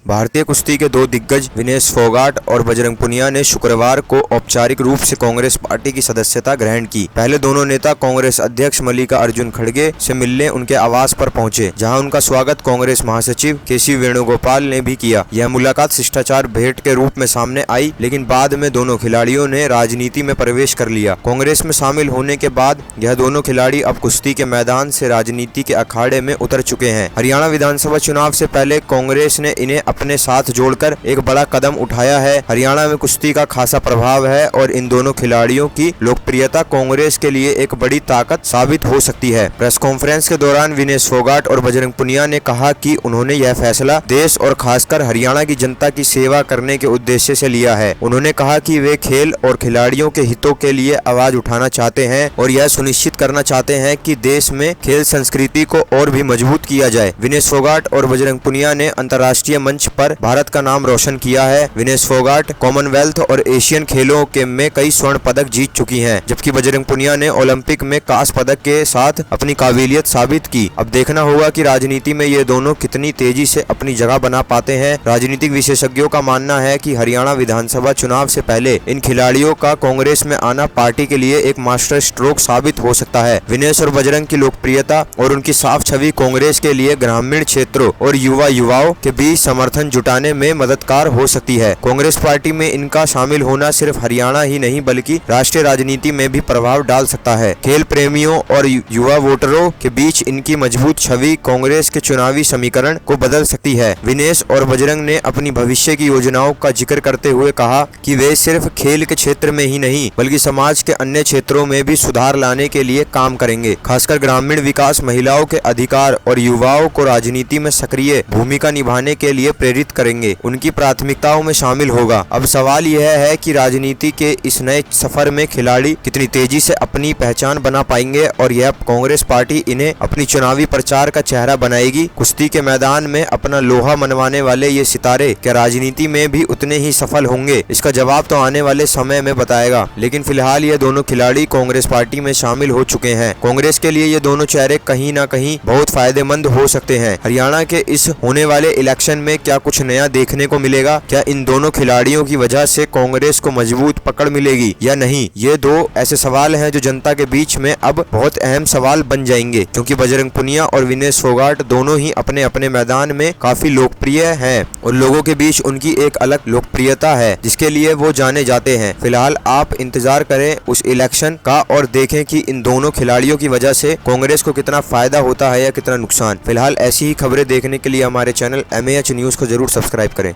भारतीय कुश्ती के दो दिग्गज विनेश फोगाट और बजरंग पुनिया ने शुक्रवार को औपचारिक रूप से कांग्रेस पार्टी की सदस्यता ग्रहण की। पहले दोनों नेता कांग्रेस अध्यक्ष मल्लिकार्जुन खड़गे से मिलने उनके आवास पर पहुंचे, जहां उनका स्वागत कांग्रेस महासचिव के.सी. वेणुगोपाल ने भी किया। यह मुलाकात शिष्टाचार भेंट के रूप में सामने आई, लेकिन बाद में दोनों खिलाड़ियों ने राजनीति में प्रवेश कर लिया। कांग्रेस में शामिल होने के बाद यह दोनों खिलाड़ी अब कुश्ती के मैदान से राजनीति के अखाड़े में उतर चुके हैं। हरियाणा विधानसभा चुनाव से पहले कांग्रेस ने इन्हें अपने साथ जोड़कर एक बड़ा कदम उठाया है। हरियाणा में कुश्ती का खासा प्रभाव है और इन दोनों खिलाड़ियों की लोकप्रियता कांग्रेस के लिए एक बड़ी ताकत साबित हो सकती है। प्रेस कॉन्फ्रेंस के दौरान विनेश फोगाट और बजरंग पुनिया ने कहा कि उन्होंने यह फैसला देश और खासकर हरियाणा की जनता की सेवा करने के उद्देश्य से लिया है। उन्होंने कहा कि वे खेल और खिलाड़ियों के हितों के लिए आवाज उठाना चाहते हैं और यह सुनिश्चित करना चाहते हैं कि देश में खेल संस्कृति को और भी मजबूत किया जाए। विनेश फोगाट और बजरंग पुनिया ने अंतर्राष्ट्रीय मंच पर भारत का नाम रोशन किया है। विनेश फोगाट कॉमनवेल्थ और एशियन खेलों के में कई स्वर्ण पदक जीत चुकी हैं, जबकि बजरंग पुनिया ने ओलंपिक में कांस्य पदक के साथ अपनी काबिलियत साबित की। अब देखना होगा कि राजनीति में ये दोनों कितनी तेजी से अपनी जगह बना पाते हैं। राजनीतिक विशेषज्ञों का मानना है कि हरियाणा विधानसभा चुनाव से पहले इन खिलाड़ियों का कांग्रेस में आना पार्टी के लिए एक मास्टर स्ट्रोक साबित हो सकता है। विनेश और बजरंग की लोकप्रियता और उनकी साफ छवि कांग्रेस के लिए ग्रामीण क्षेत्रों और युवाओं के बीच समर्थन जुटाने में मददगार हो सकती है। कांग्रेस पार्टी में इनका शामिल होना सिर्फ हरियाणा ही नहीं बल्कि राष्ट्रीय राजनीति में भी प्रभाव डाल सकता है। खेल प्रेमियों और युवा वोटरों के बीच इनकी मजबूत छवि कांग्रेस के चुनावी समीकरण को बदल सकती है। विनेश और बजरंग ने अपनी भविष्य की योजनाओं का जिक्र करते हुए कहा कि वे सिर्फ खेल के क्षेत्र में ही नहीं बल्कि समाज के अन्य क्षेत्रों में भी सुधार लाने के लिए काम करेंगे। खासकर ग्रामीण विकास, महिलाओं के अधिकार और युवाओं को राजनीति में सक्रिय भूमिका निभाने के लिए प्रेरित करेंगे। उनकी प्राथमिकताओं में शामिल होगा। अब सवाल यह है कि राजनीति के इस नए सफर में खिलाड़ी कितनी तेजी से अपनी पहचान बना पाएंगे और यह कांग्रेस पार्टी इन्हें अपनी चुनावी प्रचार का चेहरा बनाएगी। कुश्ती के मैदान में अपना लोहा मनवाने वाले ये सितारे क्या राजनीति में भी उतने ही सफल होंगे? इसका जवाब तो आने वाले समय में बताएगा, लेकिन फिलहाल ये दोनों खिलाड़ी कांग्रेस पार्टी में शामिल हो चुके हैं। कांग्रेस के लिए ये दोनों चेहरे कहीं ना कहीं बहुत फायदेमंद हो सकते हैं। हरियाणा के इस होने वाले इलेक्शन में क्या कुछ नया देखने को मिलेगा? क्या इन दोनों खिलाड़ियों की वजह से कांग्रेस को मजबूत पकड़ मिलेगी या नहीं? ये दो ऐसे सवाल हैं जो जनता के बीच में अब बहुत अहम सवाल बन जाएंगे, क्योंकि बजरंग पुनिया और विनेश फोगाट दोनों ही अपने अपने मैदान में काफी लोकप्रिय हैं और लोगों के बीच उनकी एक अलग लोकप्रियता है जिसके लिए वो जाने जाते हैं। फिलहाल आप इंतजार करें उस इलेक्शन का और देखें कि इन दोनों खिलाड़ियों की वजह से कांग्रेस को कितना फायदा होता है या कितना नुकसान। फिलहाल ऐसी ही खबरें देखने के लिए हमारे चैनल MAH न्यूज को जरूर सब्सक्राइब करें।